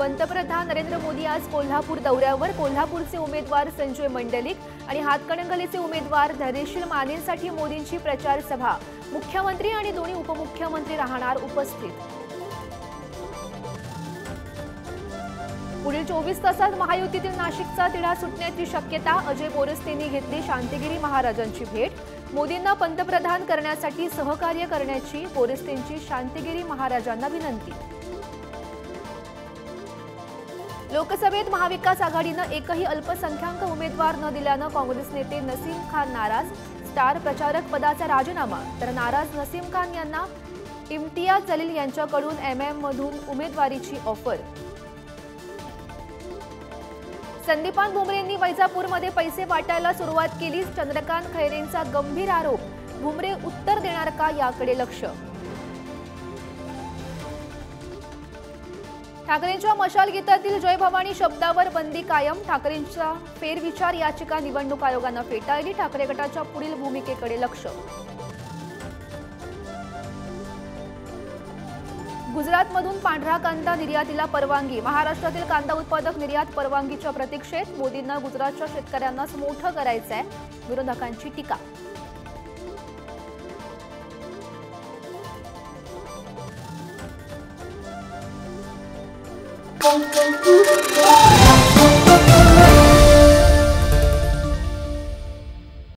पंतप्रधान नरेंद्र मोदी आज कोल्हापूर दौऱ्यावर. कोल्हापूरचे उमेदवार संजय मंडलिक आणि हातकणंगलेचे उमेदवार धैर्यशील मानेंसाठी मोदींची प्रचार सभा. मुख्यमंत्री आणि दोन्ही उपमुख्यमंत्री राहणार उपस्थित. पुढील 24 तासात महायुतीतील नाशिकचा तिढा सुटण्याची शक्यता. अजय बोरस्तेंनी घेतली शांतिगिरी महाराजांची भेट. मोदींना पंतप्रधान करण्यासाठी सहकार्य करण्याची बोरस्तेंची शांतिगिरी महाराजांना विनंती. लोकसभेत महाविकास आघाडीनं एकही अल्पसंख्याक उमेदवार न दिल्यानं काँग्रेस नेते नसीम खान नाराज. स्टार प्रचारक पदाचा राजीनामा. तर नाराज नसीम खान यांना इम्तियाज जलील यांच्याकडून एमएम मधून उमेदवारीची ऑफर. संदीपान भुमरेंनी वैजापूरमध्ये पैसे वाटायला सुरुवात केली. चंद्रकांत खैरेंचा गंभीर आरोप. भुमरे उत्तर देणार का याकडे लक्ष. ठाकरेंच्या मशाल गीतातील जय भवानी शब्दावर बंदी कायम. ठाकरेंचा फेरविचार याचिका निवडणूक आयोगानं फेटाळली. ठाकरे गटाच्या पुढील भूमिकेकडे लक्ष. गुजरातमधून पांढरा कांदा निर्यातीला परवानगी. महाराष्ट्रातील कांदा उत्पादक निर्यात परवानगीच्या प्रतीक्षेत. मोदींना गुजरातच्या शेतकऱ्यांनाच मोठं करायचंय. विरोधकांची टीका. Thank you.